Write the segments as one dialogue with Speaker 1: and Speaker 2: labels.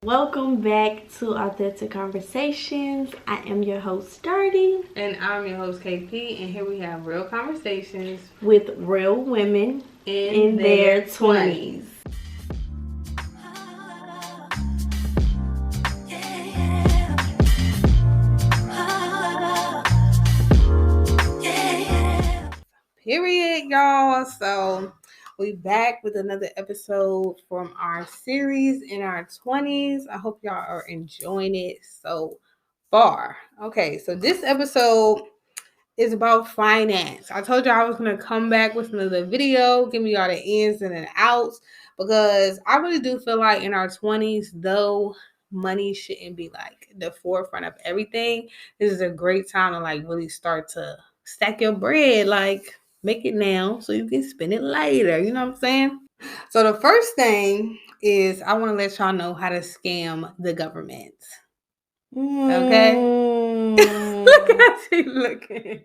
Speaker 1: Welcome back to Authentic Conversations. I am your host, Darty.
Speaker 2: And I'm your host, KP, and here we have real conversations
Speaker 1: with real women in their 20s.
Speaker 2: Period, y'all. So we back with another episode from our series in our 20s. I hope y'all are enjoying it so far. Okay, so this episode is about finance. I told you I was going to come back with another video, give me all the ins and the outs, because I really do feel like in our 20s, though money shouldn't be like the forefront of everything, this is a great time to like really start to stack your bread, like make it now so you can spend it later. You know what I'm saying? So the first thing is I want to let y'all know how to scam the government. Okay. Look at you looking.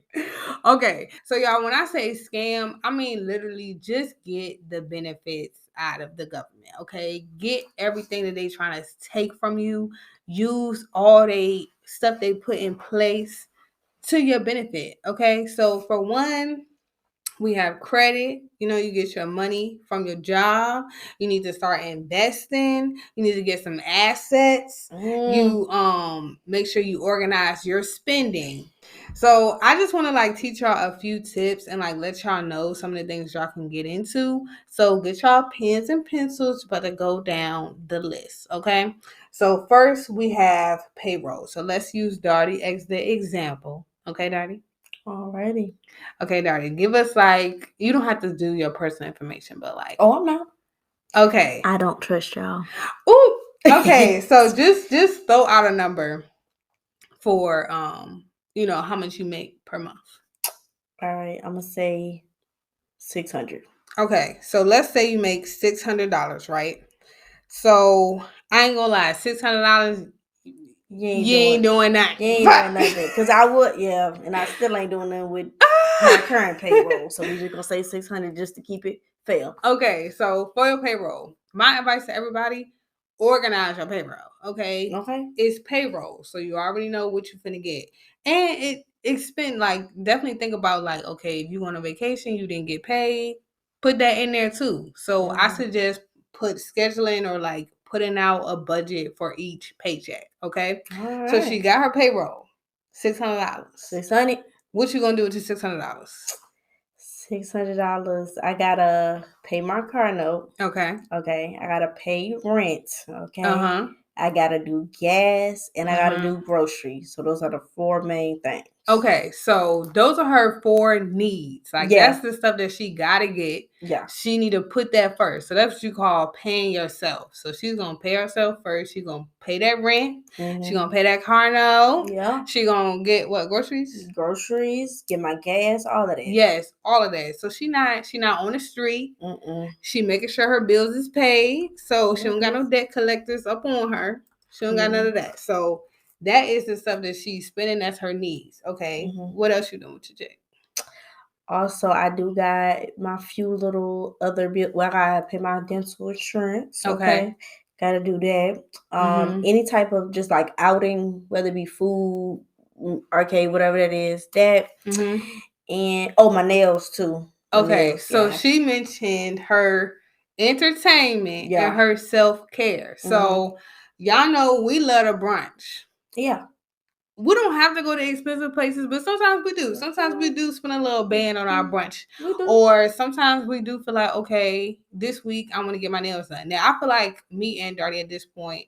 Speaker 2: Okay, so y'all, when I say scam, I mean literally just get the benefits out of the government. Okay, get everything that they trying to take from you. Use all they stuff they put in place to your benefit. Okay, so for one, we have credit. You know, you get your money from your job. You need to start investing. You need to get some assets. You make sure you organize your spending. So I just want to like teach y'all a few tips and like let y'all know some of the things y'all can get into. So get y'all pens and pencils, but to go down the list. Okay. So first we have payroll. So let's use Darty as the example. Okay, Darty?
Speaker 1: Alrighty.
Speaker 2: Okay, Darty, give us like, you don't have to do your personal information, but like.
Speaker 1: Oh, I'm not.
Speaker 2: Okay.
Speaker 1: I don't trust y'all.
Speaker 2: Ooh. Okay, so just throw out a number for you know, how much you make per month.
Speaker 1: All right, I'm gonna say $600.
Speaker 2: Okay, so let's say you make $600, right? So I ain't gonna lie, $600. You ain't doing that.
Speaker 1: You ain't doing nothing. Because I would, yeah, and I still ain't doing nothing with my current payroll. So we just gonna say 600 just to keep it fair.
Speaker 2: Okay, so for your payroll, my advice to everybody: organize your payroll. Okay, it's payroll, so you already know what you're finna get, and it's been like definitely think about like, okay, if you on a vacation, you didn't get paid, put that in there too. So I suggest put scheduling or like putting out a budget for each paycheck. Okay, so she got her payroll, $600.
Speaker 1: 600.
Speaker 2: What you gonna do with your $600?
Speaker 1: $600. I gotta pay my car note.
Speaker 2: Okay.
Speaker 1: I gotta pay rent. Okay. I gotta do gas and I gotta do groceries. So those are the four main things.
Speaker 2: Okay, so those are her four needs. Like that's the stuff that she gotta get. Yeah. She need to put that first. So that's what you call paying yourself. So she's gonna pay herself first. She's gonna pay that rent. She's gonna pay that car note. Yeah. She gonna get what, groceries?
Speaker 1: Groceries, get my gas, all of that.
Speaker 2: Yes, all of that. So she not on the street. She making sure her bills is paid. So she don't got no debt collectors up on her. She don't got none of that. So that is the stuff that she's spending. That's her needs. Okay. What else you doing with your check?
Speaker 1: Also, I do got my few little other bills. Well, I gotta pay my dental insurance. Okay. Gotta do that. Any type of just like outing, whether it be food, arcade, whatever that is, that. And my nails too.
Speaker 2: So she mentioned her entertainment and her self-care. So y'all know we love a brunch. Yeah. We don't have to go to expensive places, but sometimes we do. Sometimes we do spend a little band on our brunch. Or sometimes we do feel like, okay, this week I want to get my nails done. Now, I feel like me and Darty at this point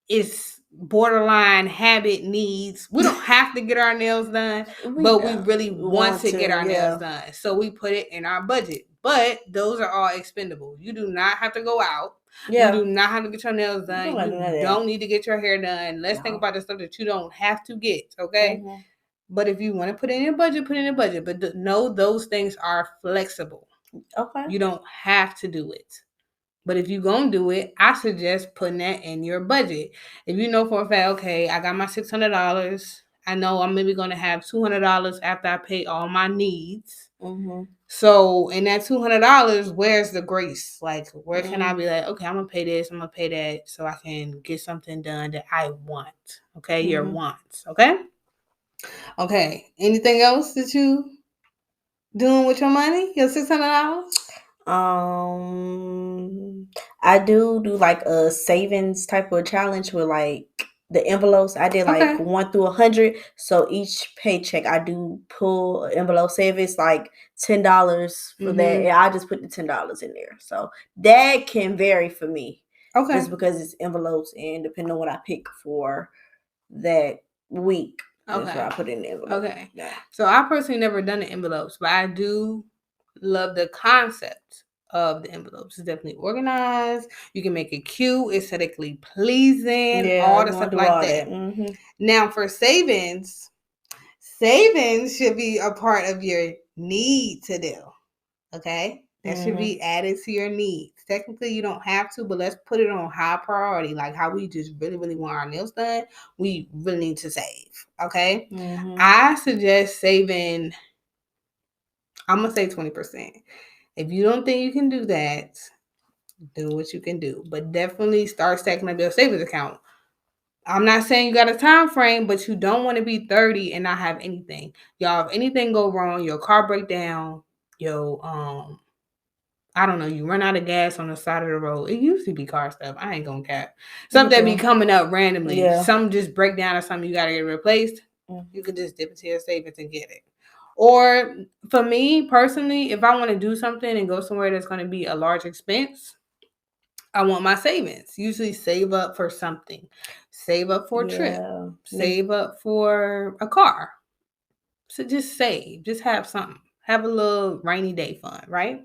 Speaker 2: it's borderline habit needs. We don't have to get our nails done, but we really want to get our nails done. So we put it in our budget. But those are all expendable. You do not have to go out. Yeah. You do not have to get your nails done. You don't need to get your hair done. Let's think about the stuff that you don't have to get, okay? But if you want to put in your budget, put in your budget. But know those things are flexible. Okay. You don't have to do it. But if you're going to do it, I suggest putting that in your budget. If you know for a fact, okay, I got my $600. I know I'm maybe going to have $200 after I pay all my needs. So in that $200, where's the grace? Like, where can I be like, okay, I'm going to pay this, I'm going to pay that so I can get something done that I want. Okay, your wants. Okay? Okay, anything else that you doing with your money? Your $600?
Speaker 1: I do like a savings type of challenge with like the envelopes. I did like 1 through 100. So each paycheck I do pull an envelope. Say if it's like $10 for that, and I just put the $10 in there. So that can vary for me. Okay. Just because it's envelopes and depending on what I pick for that week. Okay. That's what I put in the envelope.
Speaker 2: Okay. Yeah. So I personally never done the envelopes, but I do love the concept of the envelopes. It's definitely organized. You can make it cute, aesthetically pleasing, all the stuff like that. Now for savings should be a part of your need to do. Okay? That should be added to your needs. Technically, you don't have to, but let's put it on high priority. Like how we just really, really want our nails done. We really need to save. Okay? I suggest saving, I'm going to say 20%. If you don't think you can do that, do what you can do. But definitely start stacking up your savings account. I'm not saying you got a time frame, but you don't want to be 30 and not have anything. Y'all, if anything go wrong, your car break down, I don't know, you run out of gas on the side of the road. It used to be car stuff. I ain't gonna cap. Something be coming up randomly. Yeah. Some just break down or something you gotta get replaced. You could just dip into your savings and get it. Or for me personally, if I want to do something and go somewhere that's going to be a large expense, I want my savings. Usually save up for something. Save up for a trip. Save up for a car. So just save. Just have something. Have a little rainy day fund, right?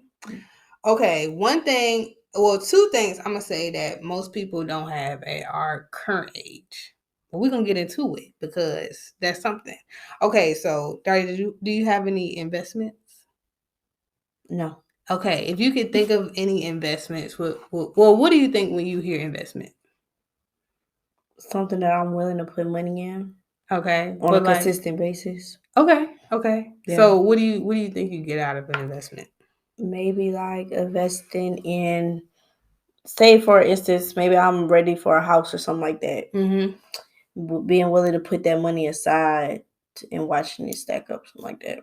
Speaker 2: Okay, two things I'm going to say that most people don't have at our current age. But we're going to get into it because that's something. Okay, so Daria, do you have any investments?
Speaker 1: No.
Speaker 2: Okay, if you could think of any investments, what do you think when you hear investment?
Speaker 1: Something that I'm willing to put money in.
Speaker 2: Okay.
Speaker 1: On a consistent basis.
Speaker 2: Okay. Yeah. So what do you think you get out of an investment?
Speaker 1: Maybe like investing in, say for instance, maybe I'm ready for a house or something like that. Being willing to put that money aside and watching it stack up, something like that.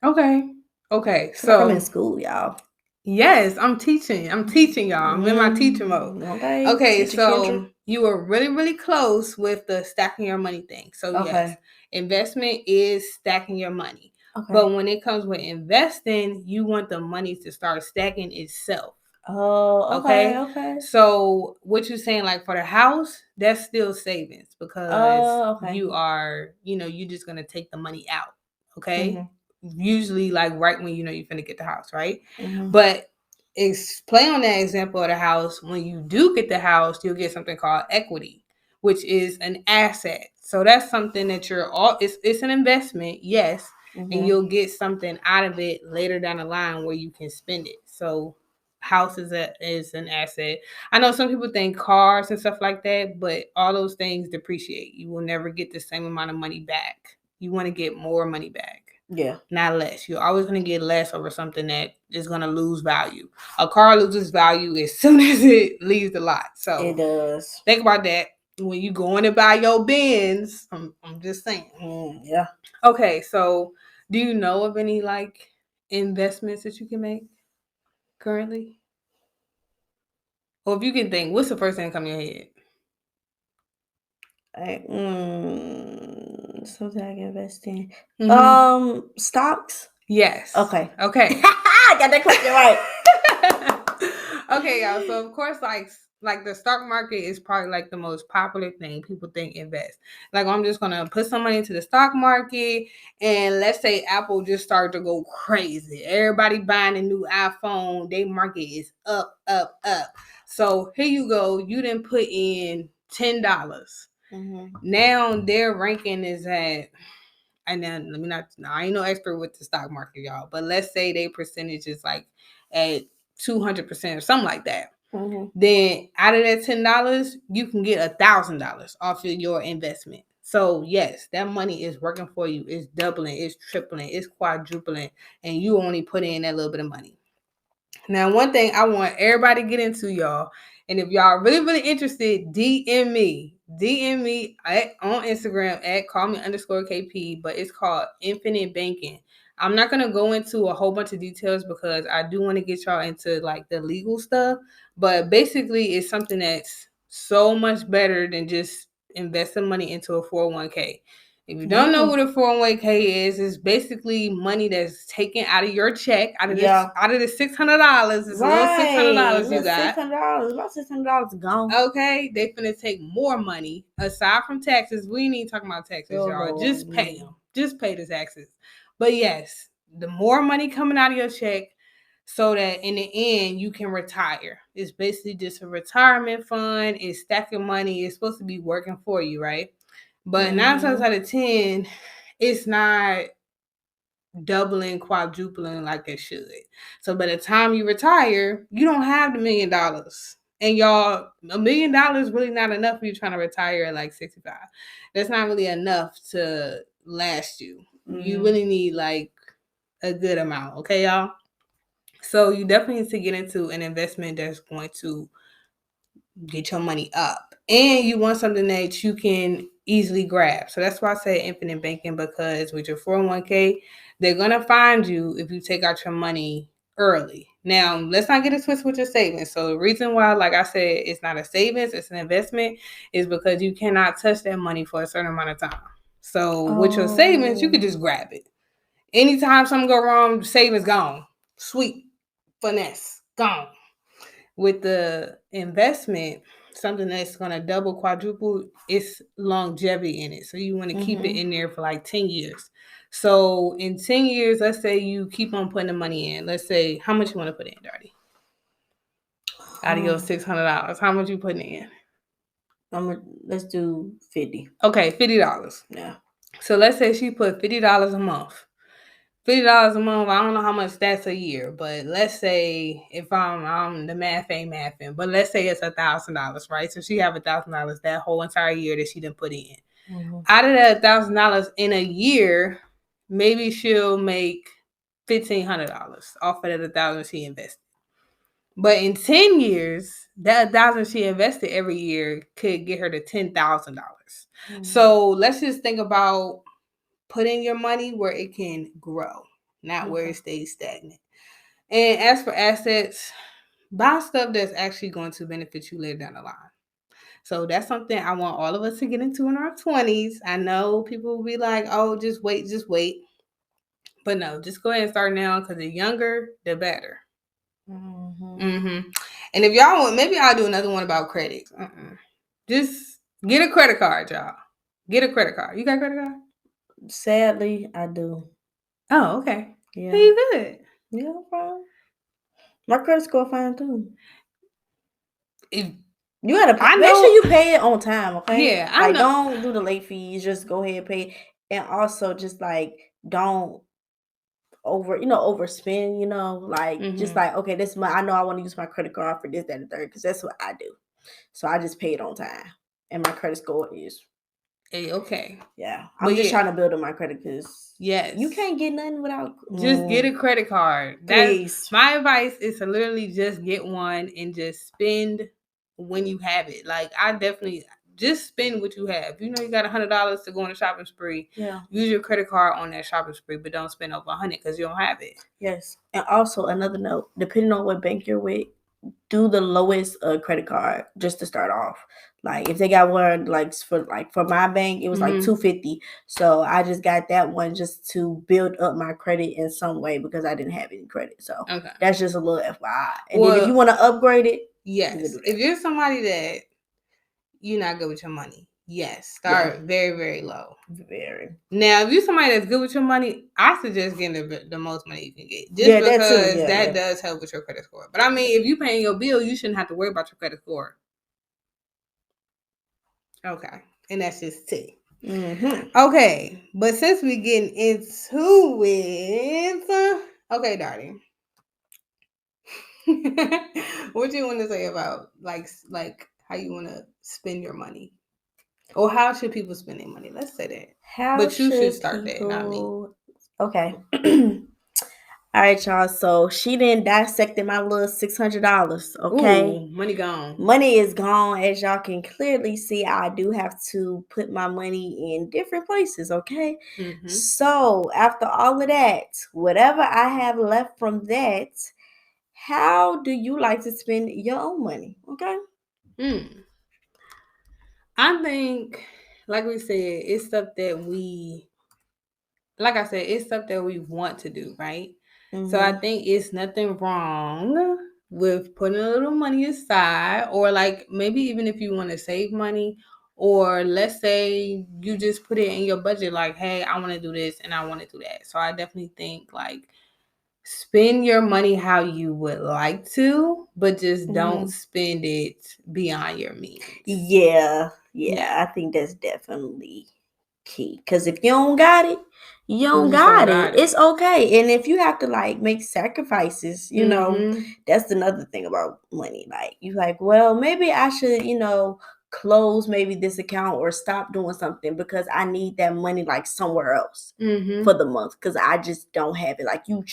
Speaker 2: Okay.
Speaker 1: So like I'm in school, y'all.
Speaker 2: Yes, I'm teaching y'all. I'm in my teacher mode. Okay, so Kendra. You were really, really close with the stacking your money thing. So yes, investment is stacking your money. Okay. But when it comes with investing, you want the money to start stacking itself.
Speaker 1: Oh, okay.
Speaker 2: So what you're saying, like for the house, that's still savings because you are, you're just gonna take the money out. Okay. Usually like right when you're finna get the house, right? But play on that example of the house. When you do get the house, you'll get something called equity, which is an asset. So that's something that it's an investment, yes, and you'll get something out of it later down the line where you can spend it. So house is an asset. I know some people think cars and stuff like that, but all those things depreciate. You will never get the same amount of money back. You want to get more money back. Yeah. Not less. You're always going to get less over something that is going to lose value. A car loses value as soon as it leaves the lot. So
Speaker 1: it does.
Speaker 2: Think about that when you going to buy your Benz. I'm just saying.
Speaker 1: Yeah.
Speaker 2: Okay. So do you know of any like investments that you can make currently? Or if you can think, what's the first thing that come in your head?
Speaker 1: Something I can invest in. Stocks?
Speaker 2: Yes.
Speaker 1: Okay.
Speaker 2: I
Speaker 1: got that question right.
Speaker 2: Okay, y'all. So of course, like the stock market is probably like the most popular thing people think invest. Like I'm just gonna put some money into the stock market, and let's say Apple just started to go crazy. Everybody buying a new iPhone, their market is up. So here you go. You didn't put in $10. Now their ranking is at, and then I ain't no expert with the stock market, y'all, but let's say their percentage is like at 200% or something like that. Then out of that $10, you can get $1,000 off of your investment. So yes, that money is working for you. It's doubling, it's tripling, it's quadrupling, and you only put in that little bit of money. Now, one thing I want everybody to get into, y'all, and if y'all are really, really interested, DM me on Instagram at callme_KP, but it's called Infinite Banking. I'm not going to go into a whole bunch of details because I do want to get y'all into like the legal stuff, but basically it's something that's so much better than just investing money into a 401k. If you don't know what a 401k is, it's basically money that's taken out of your check, out of the $600. It's a little $600 you got.
Speaker 1: $600, about $600 gone.
Speaker 2: Okay, they finna take more money aside from taxes. We ain't even talking about taxes, y'all. Just pay them. Just pay the taxes. But yes, the more money coming out of your check, so that in the end you can retire. It's basically just a retirement fund. It's stacking money. It's supposed to be working for you, right? But 9 times out of 10, it's not doubling, quadrupling like it should. So by the time you retire, you don't have the $1 million. And y'all, $1 million really not enough for you trying to retire at like 65. That's not really enough to last you. You really need like a good amount, okay, y'all? So you definitely need to get into an investment that's going to get your money up. And you want something that you can easily grab. So that's why I say infinite banking, because with your 401k, they're going to find you if you take out your money early. Now, let's not get it twisted with your savings. So the reason why, like I said, it's not a savings, it's an investment, is because you cannot touch that money for a certain amount of time. So with your savings, you could just grab it. Anytime something go wrong, savings gone. Sweet. Finesse. Gone. With the investment, something that's going to double, quadruple, it's longevity in it. So you want to keep it in there for like 10 years. So in 10 years, let's say you keep on putting the money in. Let's say, how much you want to put in, Darty? Out of your $600, how much you putting in?
Speaker 1: Let's do 50.
Speaker 2: Okay, $50.
Speaker 1: Yeah.
Speaker 2: So let's say she put $50 a month. $50 a month, I don't know how much that's a year, but let's say if I'm the math ain't mathing, but let's say it's $1,000, right? So she have $1,000 that whole entire year that she didn't put in. Out of that $1,000 in a year, maybe she'll make $1,500 off of that $1,000 she invested. But in 10 years, that $1,000 she invested every year could get her to $10,000. So let's just think about putting your money where it can grow, not where it stays stagnant. And as for assets, buy stuff that's actually going to benefit you later down the line. So that's something I want all of us to get into in our 20s. I know people will be like, oh, just wait. But no, just go ahead and start now, because the younger, the better. And if y'all want, maybe I'll do another one about credit. Just get a credit card, y'all. Get a credit card. You got a credit card?
Speaker 1: Sadly, I do.
Speaker 2: Oh, okay.
Speaker 1: Yeah.
Speaker 2: You good?
Speaker 1: Yeah, no problem. My credit score fine too. If you gotta make sure you pay it on time, okay?
Speaker 2: Yeah, I
Speaker 1: know. Don't do the late fees. Just go ahead and pay it. And also, just like don't overspend. Like just like, okay, this month I know I want to use my credit card for this, that, and third, because that's what I do. So I just pay it on time, and my credit score is.
Speaker 2: Okay.
Speaker 1: Yeah. I'm just trying to build up my credit, because you can't get nothing without.
Speaker 2: Just get a credit card. Please. My advice is to literally just get one and just spend when you have it. Like, I definitely just spend what you have. You know, you got $100 to go on a shopping spree. Yeah. Use your credit card on that shopping spree, but don't spend over $100 because you don't have it.
Speaker 1: Yes. And also another note, depending on what bank you're with, do the lowest credit card just to start off. Like if they got one for my bank, it was like $250. So I just got that one just to build up my credit in some way, because I didn't have any credit. So that's just a little FYI. And then if you want to upgrade it,
Speaker 2: yes. If you're somebody that you're not good with your money, yes, start very, very low. Very. Now, if you're somebody that's good with your money, I suggest getting the most money you can get. Just because that does help with your credit score. But I mean, if you're paying your bill, you shouldn't have to worry about your credit score. Okay. And that's just tea. Okay. But since we're getting into it, okay, Darty. What do you want to say about like how you want to spend your money? Or how should people spend their money? Let's say that.
Speaker 1: How
Speaker 2: But you should start
Speaker 1: people...
Speaker 2: that, not me.
Speaker 1: Okay. All right, y'all. So she didn't dissected my little $600. Okay.
Speaker 2: Ooh, money gone.
Speaker 1: Money is gone. As y'all can clearly see, I do have to put my money in different places. Okay. Mm-hmm. So after all of that, whatever I have left from that, how do you like to spend your own money? Okay.
Speaker 2: I think, like we said, it's stuff that we, like I said, it's stuff that we want to do, right? Mm-hmm. So I think it's nothing wrong with putting a little money aside, or like maybe even if you want to save money, or let's say you just put it in your budget, like, hey, I want to do this and I want to do that. So I definitely think like spend your money how you would like to, but just don't spend it beyond your means.
Speaker 1: Yeah, I think that's definitely key. Because if you don't got it, you don't got it. It's okay. And if you have to like make sacrifices, you know, that's another thing about money. Like you're like, well, maybe I should, you know, close maybe this account or stop doing something because I need that money like somewhere else for the month because I just don't have it. Like you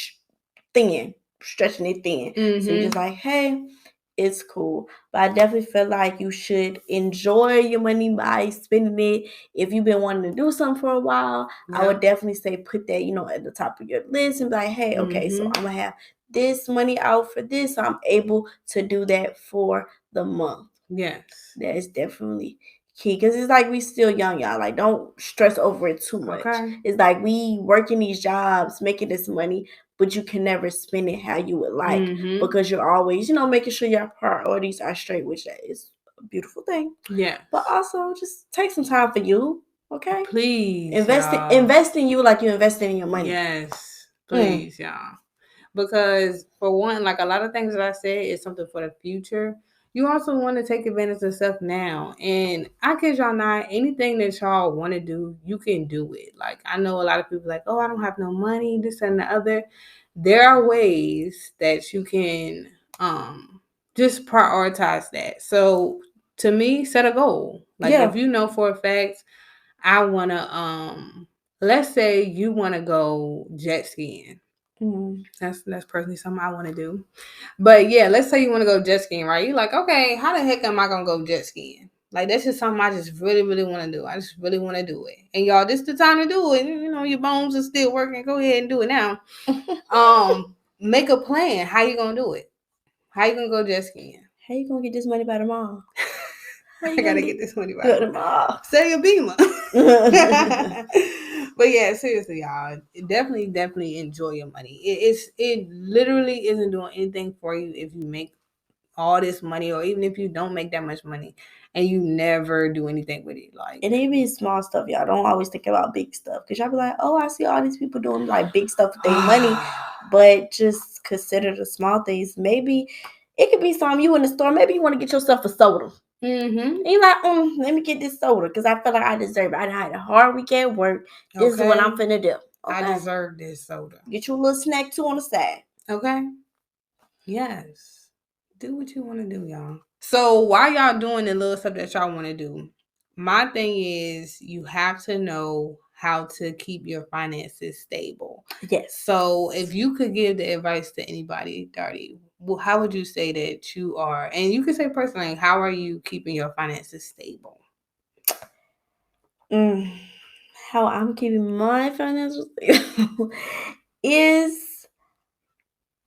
Speaker 1: thin, stretching it thin. So you're just like, hey, it's cool. But I definitely feel like you should enjoy your money by spending it. If you've been wanting to do something for a while, I would definitely say put that, you know, at the top of your list and be like, hey, okay, so I'm going to have this money out for this. So I'm able to do that for the month. Yes. That is definitely key because it's like we still young, y'all. Like don't stress over it too much. Okay. It's like we working these jobs, making this money, but you can never spend it how you would like because you're always, you know, making sure your priorities are straight, which that is a beautiful thing. Yeah. But also just take some time for you, okay? Please. Invest in you like you're investing in your money.
Speaker 2: Yes. Please, y'all. Because for one, like a lot of things that I said is something for the future. You also want to take advantage of stuff now. And I kid y'all not, anything that y'all want to do, you can do it. Like I know a lot of people like, oh, I don't have no money, this and the other. There are ways that you can just prioritize that. So to me, set a goal. Like if you know for a fact, I wanna let's say you wanna go jet skiing. That's personally something I want to do. But yeah, let's say you want to go jet skiing, right? You're like, okay, how the heck am I going to go jet skiing? Like, that's just something I just really, really want to do. I just really want to do it. And y'all, this is the time to do it. You know, your bones are still working. Go ahead and do it now. Make a plan. How you going to do it? How you going to go jet skiing?
Speaker 1: How you going to get this money by tomorrow?
Speaker 2: I got to get this money by tomorrow. Sell your Beamer. But yeah, seriously, y'all, definitely enjoy your money. It literally isn't doing anything for you if you make all this money, or even if you don't make that much money and you never do anything with it. Like,
Speaker 1: it ain't be small stuff, y'all. Don't always think about big stuff because y'all be like, oh, I see all these people doing like big stuff with their money, but just consider the small things. Maybe it could be something you in the store. Maybe you want to get yourself a soda. And you're like, let me get this soda because I feel like I deserve it. I had a hard week at work. This is what I'm finna do.
Speaker 2: Okay? I deserve this soda.
Speaker 1: Get you a little snack too on the side.
Speaker 2: Okay? Yes. Do what you want to do, y'all. So while y'all doing the little stuff that y'all want to do, my thing is you have to know how to keep your finances stable. Yes. So if you could give the advice to anybody, Darty, well, how would you say that you are? And you can say personally, how are you keeping your finances stable?
Speaker 1: How I'm keeping my finances stable is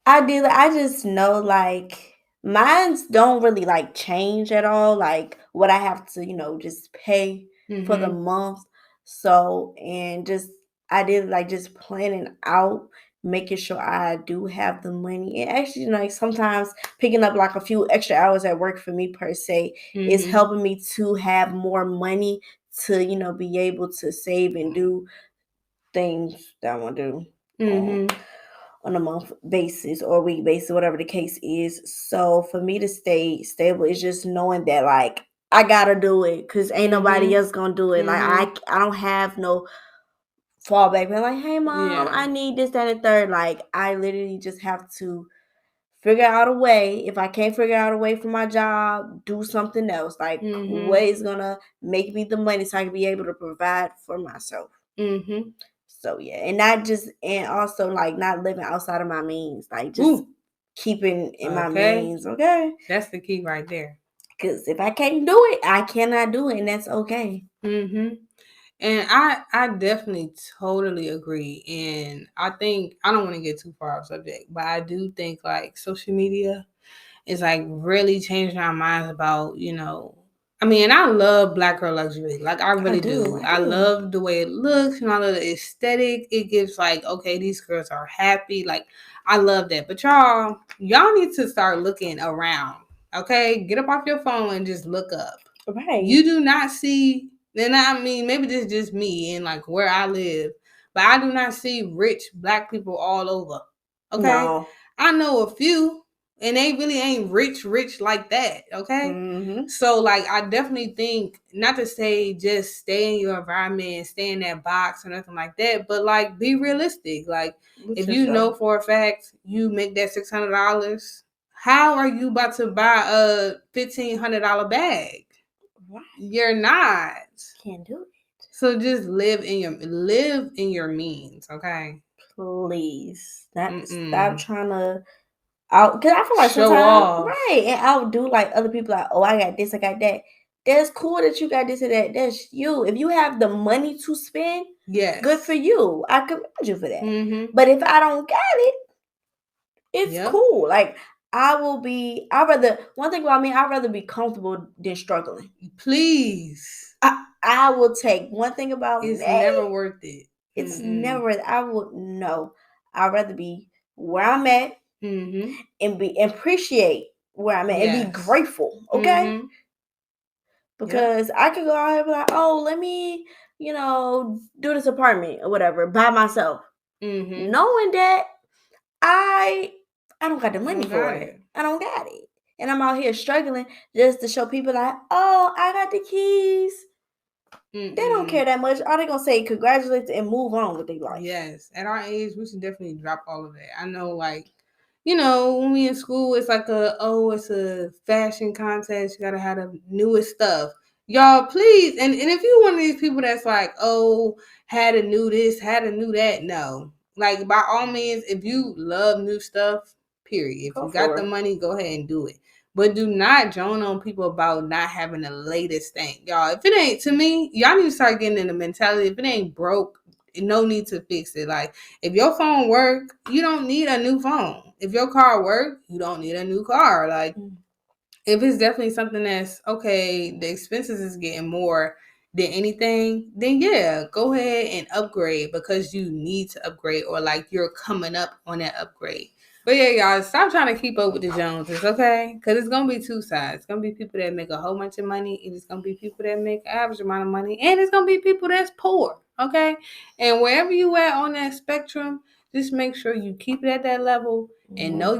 Speaker 1: I just know like mines don't really like change at all. Like what I have to, you know, just pay for the month. So and just I did like just planning out, making sure I do have the money. And actually like sometimes picking up like a few extra hours at work for me per se is helping me to have more money to, you know, be able to save and do things that I want to do. On a month basis or week basis, whatever the case is. So for me to stay stable is just knowing that like I gotta do it because ain't nobody else gonna do it. Like I don't have no fallback. But like, hey mom, I need this, that, and third. Like I literally just have to figure out a way. If I can't figure out a way for my job, do something else. Like, what is gonna make me the money so I can be able to provide for myself. So yeah, and also like not living outside of my means, like just keeping in my means. Okay,
Speaker 2: that's the key right there.
Speaker 1: Because if I can't do it, I cannot do it, and that's okay.
Speaker 2: And I definitely totally agree. And I think I don't want to get too far off subject, but I do think like social media is like really changing our minds about, I mean, and I love Black girl luxury. Like I really do. I love the way it looks and I love the aesthetic. It gives like, okay, these girls are happy. Like I love that. But y'all need to start looking around. Okay? Get up off your phone and just look up.
Speaker 1: Right.
Speaker 2: You do not see. And I mean, maybe this is just me and like where I live, but I do not see rich Black people all over. Okay? No. I know a few, and they really ain't rich like that. Okay? So like, I definitely think, not to say just stay in your environment, stay in that box or nothing like that, but like be realistic. Like if you know for a fact you make that $600, how are you about to buy a $1,500 bag? Right. You're not.
Speaker 1: Can't do it.
Speaker 2: So just live in your means, okay?
Speaker 1: Please. Stop trying to because I feel like
Speaker 2: show
Speaker 1: sometimes
Speaker 2: off.
Speaker 1: Right. And I'll do like other people like, oh, I got this, I got that. That's cool that you got this and that. That's you. If you have the money to spend, yes, good for you. I commend you for that. But if I don't got it, it's cool. Like one thing about me, I'd rather be comfortable than struggling.
Speaker 2: Please.
Speaker 1: I will take one thing about
Speaker 2: me. It's never worth it.
Speaker 1: It's never worth it. I'd rather be where I'm at and appreciate where I'm at and be grateful. Okay. Because I could go out here and be like, oh, let me, do this apartment or whatever by myself. Knowing that I don't got the money for it. I don't got it. And I'm out here struggling just to show people like, oh, I got the keys. They don't care that much. All they gonna say congratulations and move on with their life.
Speaker 2: Yes. At our age, we should definitely drop all of that. I know, like, when we in school, it's like it's a fashion contest. You gotta have the newest stuff. Y'all, please. And if you one of these people that's like, oh, had to new this, had to new that, no. Like, by all means, if you love new stuff, period. If you got the money, go ahead and do it. But do not join on people about not having the latest thing. Y'all, if it ain't, to me, y'all need to start getting in the mentality, if it ain't broke, no need to fix it. Like, if your phone work, you don't need a new phone. If your car work, you don't need a new car. Like, if it's definitely something that's, okay, the expenses is getting more than anything, then yeah, go ahead and upgrade because you need to upgrade or like you're coming up on that upgrade. But yeah, y'all, stop trying to keep up with the Joneses, okay? Because it's going to be two sides. It's going to be people that make a whole bunch of money, and it's going to be people that make an average amount of money, and it's going to be people that's poor, okay? And wherever you at on that spectrum, just make sure you keep it at that level and know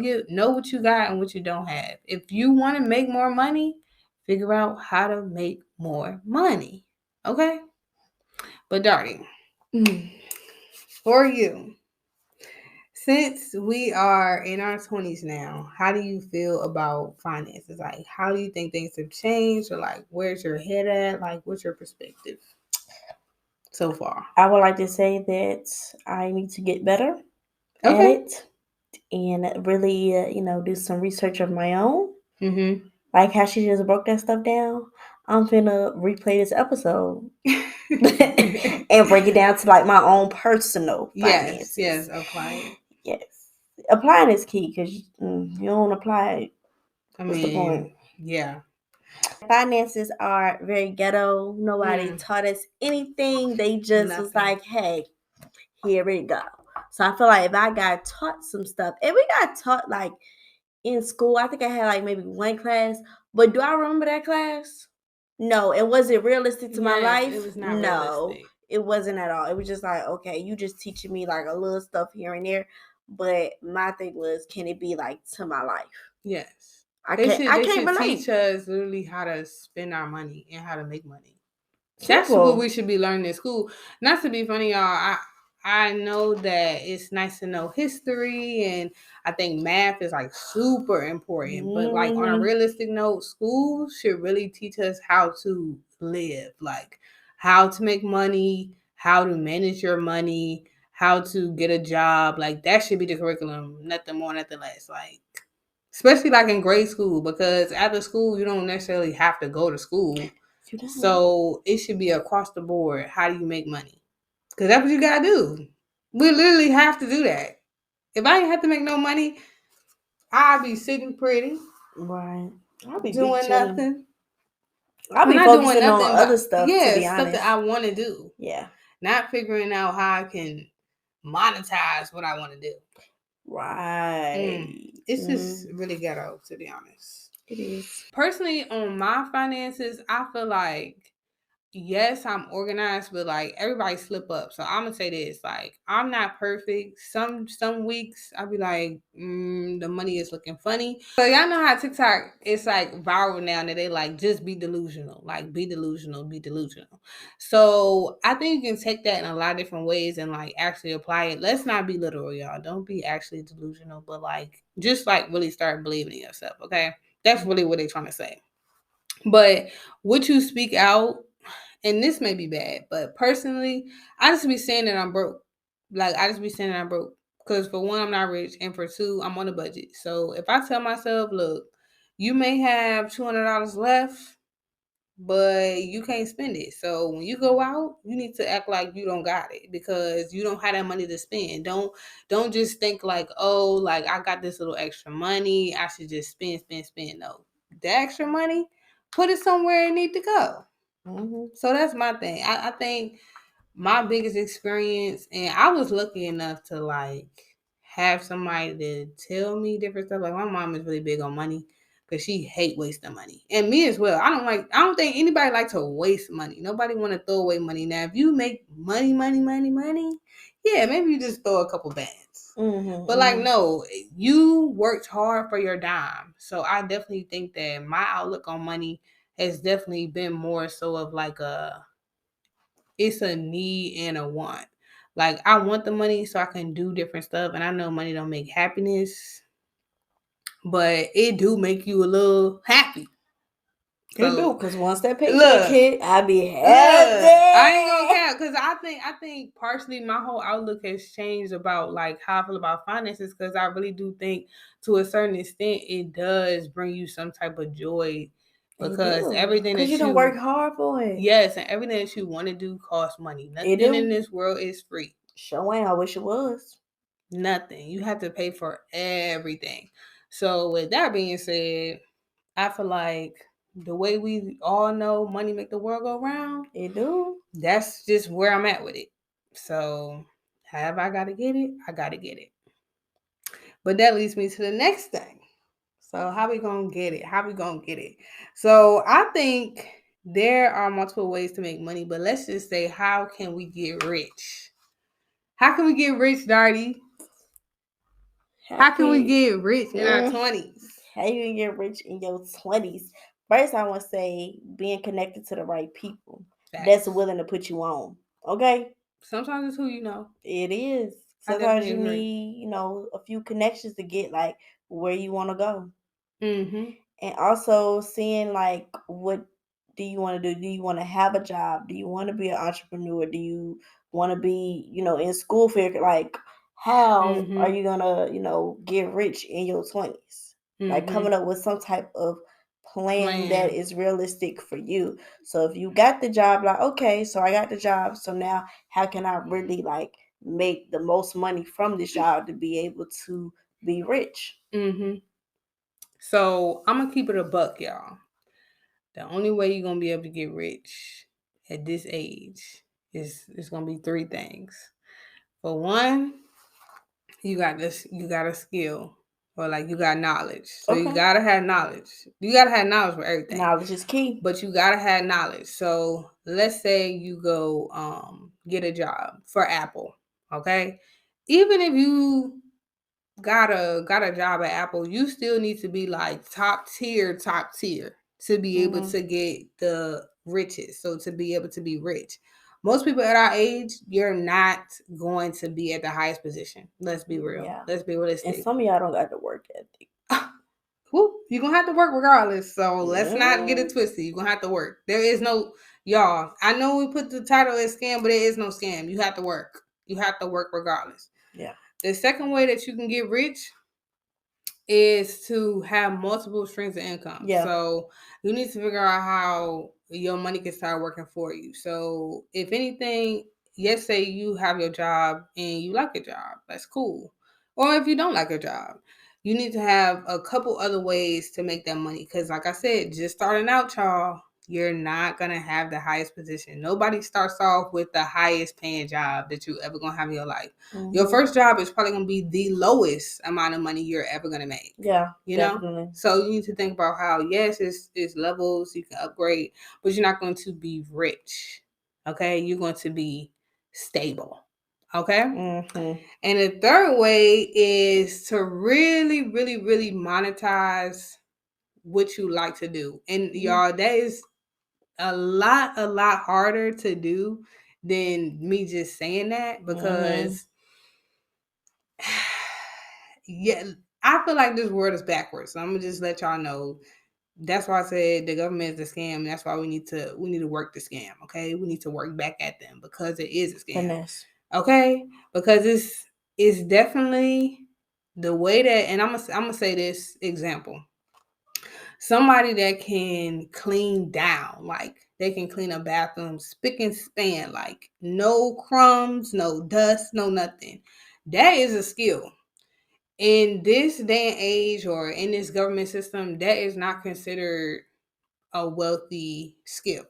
Speaker 2: what you got and what you don't have. If you want to make more money, figure out how to make more money, okay? But Darty, for you, since we are in our 20s now, how do you feel about finances? Like, how do you think things have changed? Or, like, where's your head at? Like, what's your perspective so far?
Speaker 1: I would like to say that I need to get better at it and really, do some research of my own. Like how she just broke that stuff down. I'm finna replay this episode and break it down to, like, my own personal finances.
Speaker 2: Yes, apply it.
Speaker 1: Yes. Applying is key because you don't apply it. What's the point?
Speaker 2: Yeah.
Speaker 1: Finances are very ghetto. Nobody taught us anything. They just was like, hey, here we go. So I feel like if I got taught some stuff, and we got taught like in school, I think I had like maybe one class, but do I remember that class? No. And was it realistic to my life?
Speaker 2: It was not realistic.
Speaker 1: It wasn't at all. It was just like, okay, you just teaching me like a little stuff here and there. But my thing was, can it be like to my life?
Speaker 2: Yes.
Speaker 1: They should
Speaker 2: teach us literally how to spend our money and how to make money. That's what we should be learning in school. Not to be funny, y'all. I know that it's nice to know history, and I think math is like super important. But like on a realistic note, school should really teach us how to live, like how to make money, how to manage your money, how to get a job. Like that should be the curriculum, nothing more, nothing less. Like especially like in grade school, because after school you don't necessarily have to go to school. So it should be across the board. How do you make money? Because that's what you gotta do. We literally have to do that. If I didn't have to make no money, I'd be sitting pretty.
Speaker 1: Right. I'll be
Speaker 2: doing nothing.
Speaker 1: I'll be focusing on other stuff, to be honest.
Speaker 2: Stuff that I want to do.
Speaker 1: Yeah.
Speaker 2: Not figuring out how I can monetize what I want to do.
Speaker 1: Right.
Speaker 2: It's just really ghetto, to be honest.
Speaker 1: It is.
Speaker 2: Personally, on my finances, I feel like, yes, I'm organized, but like everybody slip up. So I'm gonna say this: like I'm not perfect. Some weeks I'll be like, the money is looking funny. So y'all know how TikTok it's like viral now that they like just be delusional, like be delusional, be delusional. So I think you can take that in a lot of different ways and like actually apply it. Let's not be literal, y'all. Don't be actually delusional, but like just like really start believing in yourself. Okay, that's really what they're trying to say. But what you speak out, and this may be bad, but personally, I just be saying that I'm broke. Like, I just be saying that I'm broke. Because for one, I'm not rich. And for two, I'm on a budget. So if I tell myself, look, you may have $200 left, but you can't spend it. So when you go out, you need to act like you don't got it because you don't have that money to spend. Don't just think like, oh, like I got this little extra money. I should just spend. No. The extra money, put it somewhere it need to go. So that's my thing. I think my biggest experience, and I was lucky enough to like have somebody to tell me different stuff. Like my mom is really big on money because she hate wasting money, and me as well. I don't think anybody like to waste money. Nobody want to throw away money. Now, if you make money, yeah, maybe you just throw a couple bands. But like, no, you worked hard for your dime. So I definitely think that my outlook on money has definitely been more so of like it's a need and a want. Like I want the money so I can do different stuff, and I know money don't make happiness, but it do make you a little happy.
Speaker 1: So, it do, because once that paycheck hit, I be happy. I
Speaker 2: ain't gonna care, because I think partially my whole outlook has changed about like how I feel about finances, because I really do think to a certain extent it does bring you some type of joy. Because everything that you don't
Speaker 1: work hard for it.
Speaker 2: Yes, and everything that you want to do costs money. Nothing in this world is free.
Speaker 1: Sure ain't. I wish it was.
Speaker 2: Nothing. You have to pay for everything. So with that being said, I feel like the way we all know money make the world go round.
Speaker 1: It do.
Speaker 2: That's just where I'm at with it. So however I gotta get it, I gotta get it. But that leads me to the next thing. So how we gonna get it? So I think there are multiple ways to make money, but let's just say, how can we get rich? How can we get rich, Darty? How can we get rich in our 20s?
Speaker 1: How you can get rich in your 20s? First, I want to say being connected to the right people that's willing to put you on. Okay?
Speaker 2: Sometimes it's who you know.
Speaker 1: It is. Sometimes you need, a few connections to get like where you want to go. And also seeing like, what do you want to do? Do you want to have a job? Do you want to be an entrepreneur? Do you want to be, in school for like, how are you gonna, get rich in your 20s? Like coming up with some type of plan that is realistic for you. So if you got the job, like, okay, so I got the job, so now how can I really like make the most money from this job to be able to be rich?
Speaker 2: So I'm gonna keep it a buck, y'all. The only way you're gonna be able to get rich at this age is gonna be three things. For one, you got a skill, or like you got knowledge. So you gotta have knowledge. You gotta have knowledge for everything.
Speaker 1: Knowledge is key.
Speaker 2: But you gotta have knowledge. So let's say you go get a job for Apple. Okay. Even if you got a job at Apple, you still need to be like top tier to be able to get the riches. So to be able to be rich. Most people at our age, you're not going to be at the highest position. Let's be real. Yeah. Let's be realistic.
Speaker 1: And some of y'all don't got to work ethic.
Speaker 2: You're going to have to work regardless. So let's not get it twisted. You're going to have to work. There is no, y'all, I know we put the title as scam, but there is no scam. You have to work. You have to work regardless. Yeah. The second way that you can get rich is to have multiple streams of income. Yeah. So you need to figure out how your money can start working for you. So if anything, yes, say you have your job and you like your job, that's cool. Or if you don't like your job, you need to have a couple other ways to make that money. Because like I said, just starting out, y'all, you're not going to have the highest position. Nobody starts off with the highest paying job that you ever going to have in your life. Mm-hmm. Your first job is probably going to be the lowest amount of money you're ever going to make. Yeah, you definitely. Know? So you need to think about how, yes, it's levels, you can upgrade, but you're not going to be rich. Okay? You're going to be stable. Okay? Mm-hmm. And the third way is to really, really, really monetize what you like to do. And y'all, that is a lot harder to do than me just saying that, because yeah, I feel like this world is backwards. So I'm gonna just let y'all know. That's why I said the government is a scam. That's why we need to work the scam. Okay, we need to work back at them because it is a scam. Finesse. Okay, because it's definitely the way that, and I'm gonna say this example. Somebody that can clean down, like they can clean a bathroom spick and span, like no crumbs, no dust, no nothing. That is a skill. In this day and age, or in this government system, that is not considered a wealthy skill.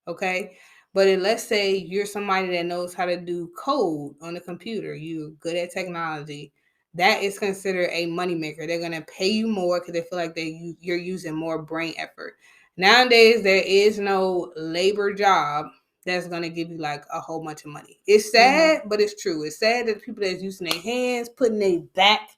Speaker 2: Okay? But let's say you're somebody that knows how to do code on the computer, you're good at technology, that is considered a moneymaker. They're going to pay you more because they feel like you're using more brain effort. Nowadays, there is no labor job that's going to give you like a whole bunch of money. It's sad, but it's true. It's sad that the people that's using their hands, putting their back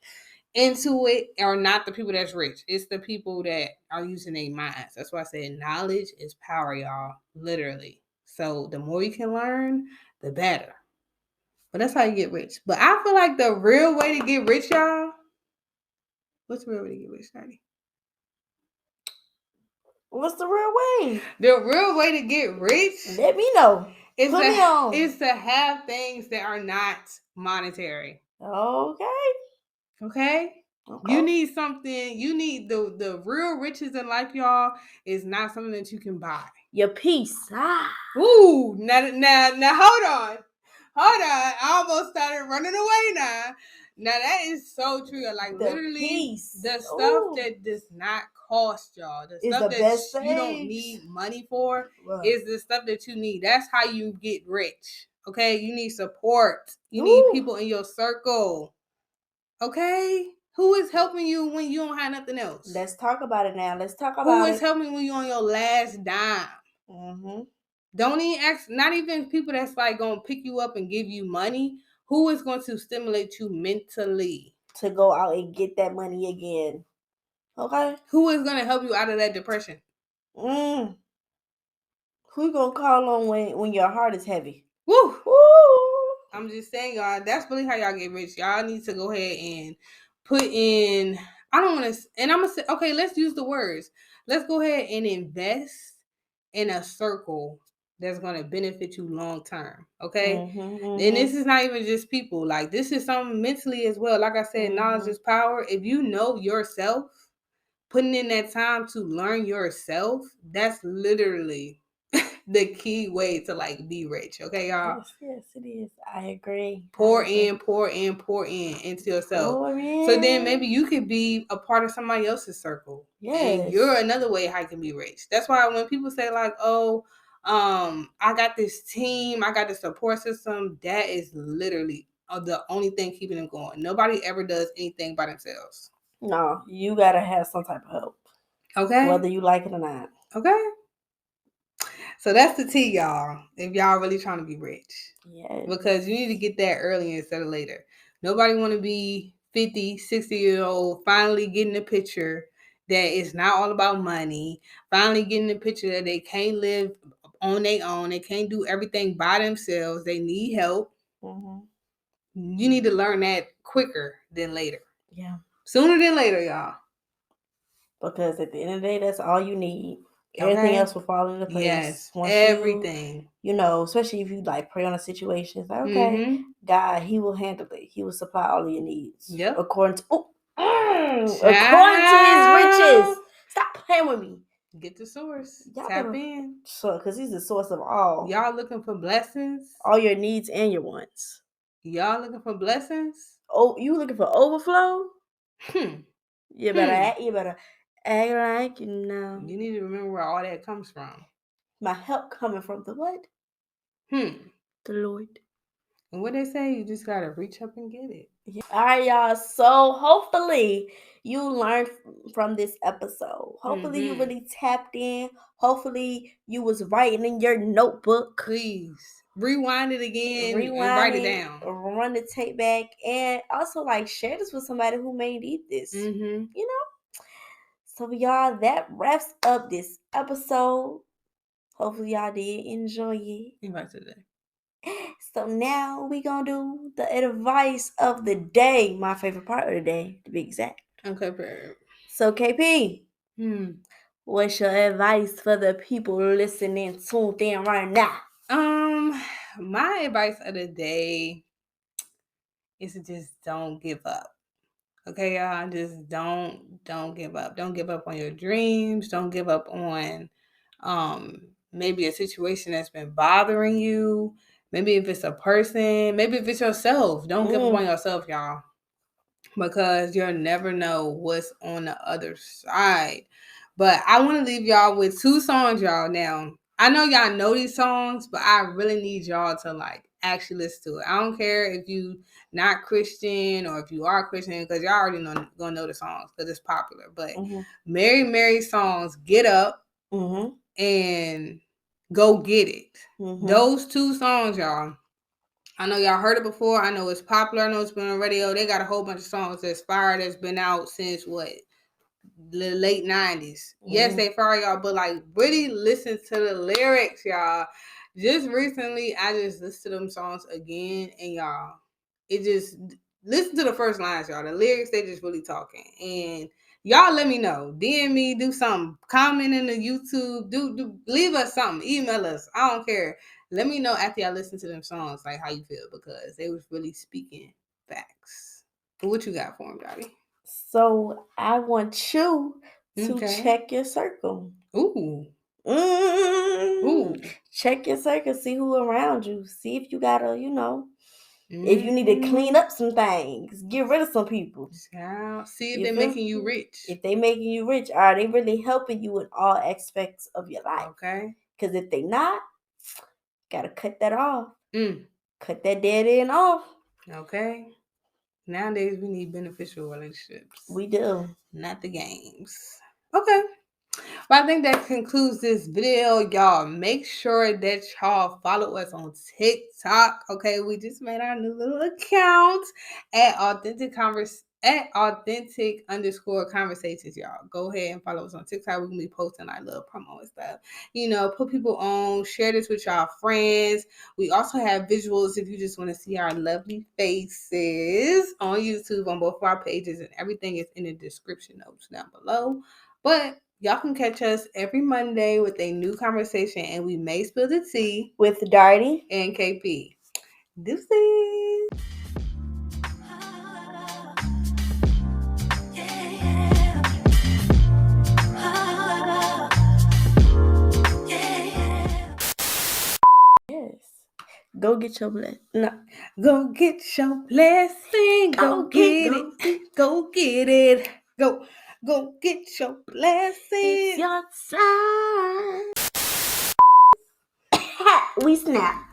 Speaker 2: into it, are not the people that's rich. It's the people that are using their minds. That's why I said knowledge is power, y'all. Literally. So the more you can learn, the better. But that's how you get rich. But I feel like the real way to get rich, y'all. What's the real way to get rich, Daddy?
Speaker 1: What's the real way?
Speaker 2: The real way to get rich.
Speaker 1: Let me know.
Speaker 2: Is to have things that are not monetary. Okay? You need something. You need the real riches in life, y'all, is not something that you can buy.
Speaker 1: Your peace.
Speaker 2: Ooh, now, hold on. I almost started running away now. Now, that is so true. Like, literally, peace. The stuff that does not cost y'all, the stuff that you don't need money for, is the stuff that you need. That's how you get rich. Okay? You need support. You need people in your circle. Okay? Who is helping you when you don't have nothing else?
Speaker 1: Let's talk about it now.
Speaker 2: Who is helping when you're on your last dime? Mm-hmm. Don't even ask, not even people that's like going to pick you up and give you money. Who is going to stimulate you mentally?
Speaker 1: To go out and get that money again. Okay?
Speaker 2: Who is going to help you out of that depression?
Speaker 1: Who you going to call on when your heart is heavy?
Speaker 2: Woo! I'm just saying, y'all, that's really how y'all get rich. Y'all need to go ahead and put in, I don't want to, and I'm going to say, okay, let's use the words. Let's go ahead and invest in a circle that's going to benefit you long term. Okay? And this is not even just people. Like, this is something mentally as well. Like I said, knowledge is power. If you know yourself, putting in that time to learn yourself, that's literally the key way to like be rich. Okay, y'all?
Speaker 1: Yes, it is. I agree.
Speaker 2: Pour in into yourself. So then maybe you could be a part of somebody else's circle. Yes. And you're another way how you can be rich. That's why when people say like, oh, I got this team, I got the support system, that is literally the only thing keeping them going. Nobody ever does anything by themselves.
Speaker 1: No, you gotta have some type of help. Okay. Whether you like it or not.
Speaker 2: Okay. So that's the tea, y'all. If y'all really trying to be rich. Yes. Because you need to get that early instead of later. Nobody want to be 50, 60-year-old, finally getting the picture that it's not all about money. Finally getting the picture that they can't live on their own. They can't do everything by themselves. They need help. You need to learn that quicker than later.
Speaker 1: Yeah.
Speaker 2: Sooner than later, y'all.
Speaker 1: Because at the end of the day, that's all you need. Everything else will fall into place.
Speaker 2: Yes,
Speaker 1: once
Speaker 2: everything.
Speaker 1: You know, especially if you like pray on a situation. It's like, okay, God, He will handle it. He will supply all of your needs.
Speaker 2: Yep.
Speaker 1: According to His riches. Stop playing with me.
Speaker 2: Get the source.
Speaker 1: Y'all
Speaker 2: Tap in.
Speaker 1: So, because He's the source of all.
Speaker 2: Y'all looking for blessings?
Speaker 1: All your needs and your wants.
Speaker 2: Y'all looking for blessings?
Speaker 1: Oh, you looking for overflow? You better act like you know.
Speaker 2: You need to remember where all that comes from.
Speaker 1: My help coming from the what? The Lord.
Speaker 2: And what they say, you just gotta reach up and get it.
Speaker 1: Yeah. All right, y'all. So hopefully you learned from this episode. Hopefully you really tapped in. Hopefully you was writing in your notebook.
Speaker 2: Please rewind it again and write it down.
Speaker 1: Run the tape back, and also like share this with somebody who may need this. You know. So y'all, that wraps up this episode. Hopefully y'all did enjoy it.
Speaker 2: Invite today.
Speaker 1: So now we gonna do the advice of the day. My favorite part of the day, to be exact.
Speaker 2: Okay, perfect.
Speaker 1: So KP, what's your advice for the people listening tuned in right now?
Speaker 2: My advice of the day is to just don't give up. Okay, y'all, just don't give up. Don't give up on your dreams. Don't give up on maybe a situation that's been bothering you. Maybe if it's a person, maybe if it's yourself. Don't give up on yourself, y'all. Because you'll never know what's on the other side. But I want to leave y'all with 2 songs, y'all. Now, I know y'all know these songs, but I really need y'all to like actually listen to it. I don't care if you not Christian or if you are Christian, because y'all already gonna know the songs because it's popular. But Mary songs, Get Up and Go Get It. Those 2 songs, y'all. I know y'all heard it before. I know it's popular. I know it's been on radio. They got a whole bunch of songs that's fire that's been out since the late 90s. Yes, they fire, y'all, but like really listen to the lyrics, y'all. Just recently, I just listened to them songs again, and y'all, it just listen to the first lines, y'all. The lyrics, they just really talking. And y'all let me know. DM me, do something. Comment in the YouTube. Do leave us something. Email us. I don't care. Let me know after y'all listen to them songs, like how you feel, because they was really speaking facts. But what you got for them, Dottie?
Speaker 1: So I want you to check your circle.
Speaker 2: Ooh.
Speaker 1: Check your circle. See who around you. See if you gotta, if you need to clean up some things, get rid of some people.
Speaker 2: See if they're making you rich.
Speaker 1: If they making you rich, are they really helping you in all aspects of your life?
Speaker 2: Okay.
Speaker 1: Because if they not, gotta cut that off. Cut that dead end off.
Speaker 2: Okay. Nowadays, we need beneficial relationships.
Speaker 1: We do.
Speaker 2: Not the games. Okay. Well, I think that concludes this video, y'all. Make sure that y'all follow us on TikTok. Okay, we just made our new little account at authentic_conversations, y'all. Go ahead and follow us on TikTok. We're gonna be posting like little promo and stuff. Put people on, share this with y'all friends. We also have visuals if you just want to see our lovely faces on YouTube on both of our pages, and everything is in the description notes down below. But y'all can catch us every Monday with a new conversation, and we may spill the tea
Speaker 1: with Darty
Speaker 2: and KP. Deuces.
Speaker 1: Yes. Go get your blessing. No.
Speaker 2: Go get your blessing. Go get it. Go get it. Go get your blessing.
Speaker 1: It's your time. We snap.